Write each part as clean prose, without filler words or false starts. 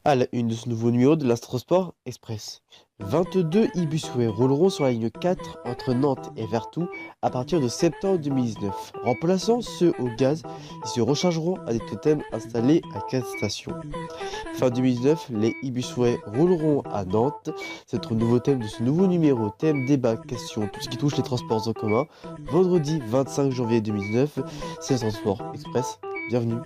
À la une de ce nouveau numéro de l'Instant Transport Express. 22 e-busways rouleront sur la ligne 4 entre Nantes et Vertou à partir de septembre 2019, remplaçant ceux au gaz qui se rechargeront à des totems installés à 4 stations. Fin 2019, les e-busways rouleront à Nantes. C'est notre nouveau thème de ce nouveau numéro, thème, débat, question, tout ce qui touche les transports en commun. Vendredi 25 janvier 2019, c'est le Transport Express. Bienvenue.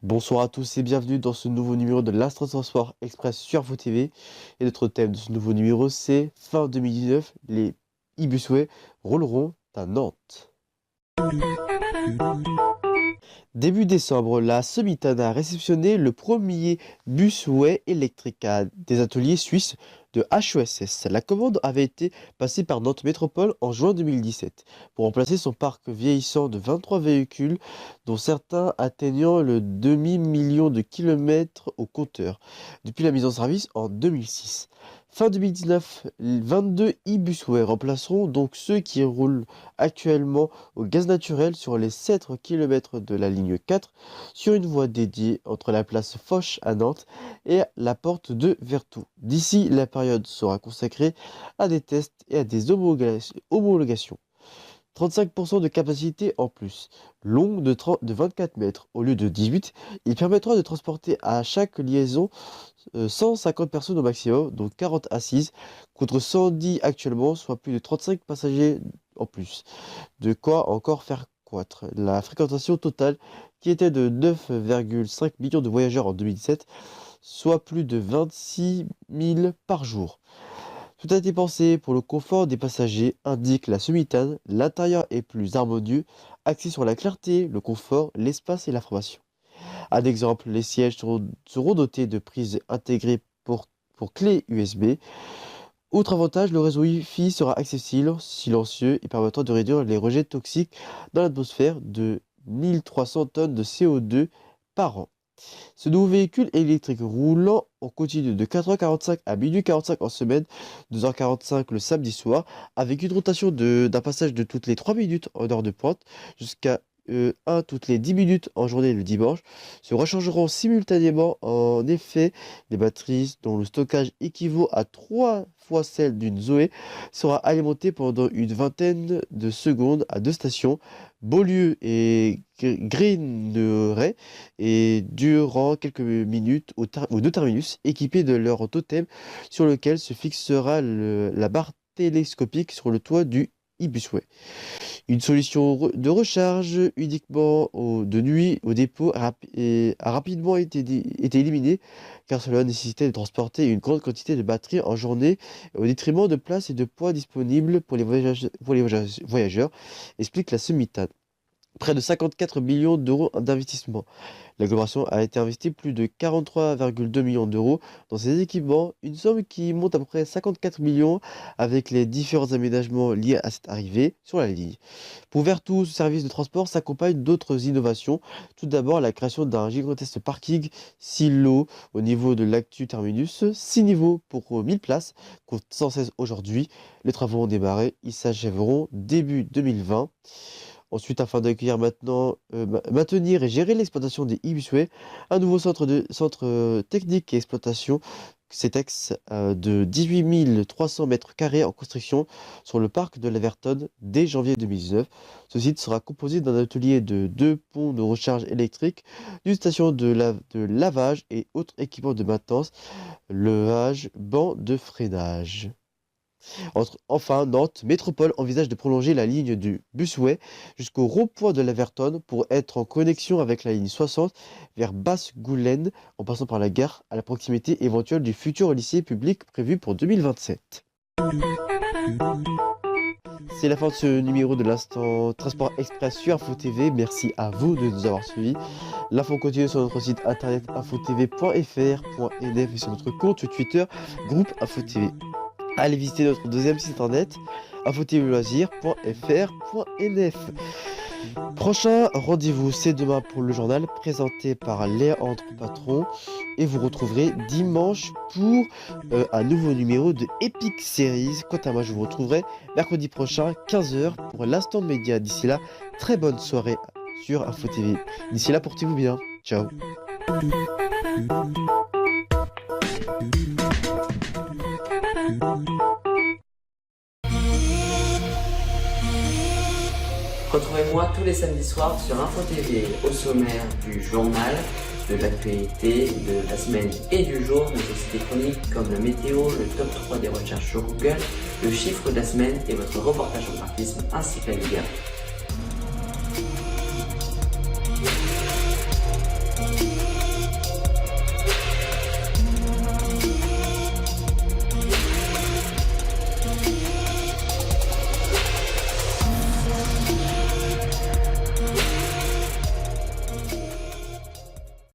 Bonsoir à tous et bienvenue dans ce nouveau numéro de l'Instant Transport Express sur Info TV. Et notre thème de ce nouveau numéro, c'est fin 2019, les e-busways rouleront à Nantes. Début décembre, la Somitane a réceptionné le premier busway électrique à des ateliers suisses de HESS. La commande avait été passée par Nantes Métropole en juin 2017 pour remplacer son parc vieillissant de 23 véhicules, dont certains atteignant le demi-million de kilomètres au compteur, depuis la mise en service en 2006. Fin 2019, 22 e-busways remplaceront donc ceux qui roulent actuellement au gaz naturel sur les 7 km de la ligne 4 sur une voie dédiée entre la place Foch à Nantes et la porte de Vertou. D'ici, la période sera consacrée à des tests et à des homologations. 35% de capacité en plus, long de 24 mètres au lieu de 18, il permettra de transporter à chaque liaison 150 personnes au maximum, donc 40 assises, contre 110 actuellement, soit plus de 35 passagers en plus. De quoi encore faire croître la fréquentation totale qui était de 9,5 millions de voyageurs en 2017, soit plus de 26 000 par jour. Tout a été pensé pour le confort des passagers, indique la Somitane. L'intérieur est plus harmonieux, axé sur la clarté, le confort, l'espace et l'information. Un exemple, les sièges seront dotés de prises intégrées pour clé USB. Autre avantage, le réseau Wi-Fi sera accessible, silencieux et permettant de réduire les rejets toxiques dans l'atmosphère de 1300 tonnes de CO2 par an. Ce nouveau véhicule électrique roulant en continu de 4h45 à minuit 45 en semaine, 2h45 le samedi soir, avec une rotation d'un passage de toutes les 3 minutes en heure de pointe jusqu'à 1 toutes les 10 minutes en journée le dimanche, se rechargeront simultanément. En effet, les batteries dont le stockage équivaut à 3 fois celle d'une Zoé sera alimentée pendant une vingtaine de secondes à 2 stations, Beaulieu et Greeneray, et durant quelques minutes aux 2 terminus équipés de leur totem sur lequel se fixera la barre télescopique sur le toit du e-busway. Une solution de recharge uniquement de nuit au dépôt a rapidement été éliminée, car cela nécessitait de transporter une grande quantité de batterie en journée au détriment de place et de poids disponibles pour les voyageurs, explique la Somitane. Près de 54 millions d'euros d'investissement. L'agglomération a été investie plus de 43,2 millions d'euros dans ces équipements, une somme qui monte à peu près 54 millions avec les différents aménagements liés à cette arrivée sur la ligne. Pour Vertou, ce service de transport s'accompagne d'autres innovations. Tout d'abord, la création d'un gigantesque parking silo au niveau de l'actu terminus, 6 niveaux pour 1000 places, compte 116 aujourd'hui. Les travaux ont démarré, ils s'achèveront début 2020. Ensuite, afin d'accueillir maintenir et gérer l'exploitation des e-busways, un nouveau centre technique et exploitation, CETEX, de 18 300 m² en construction sur le parc de la Vertonne dès janvier 2019. Ce site sera composé d'un atelier de 2 ponts de recharge électrique, d'une station de lavage et autres équipements de maintenance, levage, banc de freinage. Enfin, Nantes Métropole envisage de prolonger la ligne du busway jusqu'au rond-point de la Vertonne pour être en connexion avec la ligne 60 vers Basse-Goulaine en passant par la gare à la proximité éventuelle du futur lycée public prévu pour 2027. C'est la fin de ce numéro de l'Instant Transport Express sur Info TV. Merci à vous de nous avoir suivis. L'info continue sur notre site internet infotv.fr.nf et sur notre compte Twitter groupe Info TV. Allez visiter notre deuxième site internet infotvloisirs.fr.nf. Prochain rendez-vous, c'est demain pour le journal présenté par Léandre Patron et vous retrouverez dimanche pour un nouveau numéro de Epic Series. Quant à moi, je vous retrouverai mercredi prochain, 15h pour l'instant média. D'ici là, très bonne soirée sur Info TV. D'ici là, portez-vous bien. Ciao. Retrouvez-moi tous les samedis soirs sur Info TV, au sommaire du journal, de l'actualité, de la semaine et du jour, mais aussi des chroniques comme la météo, le top 3 des recherches sur Google, le chiffre de la semaine et votre reportage en graphisme ainsi que la Ligue 1.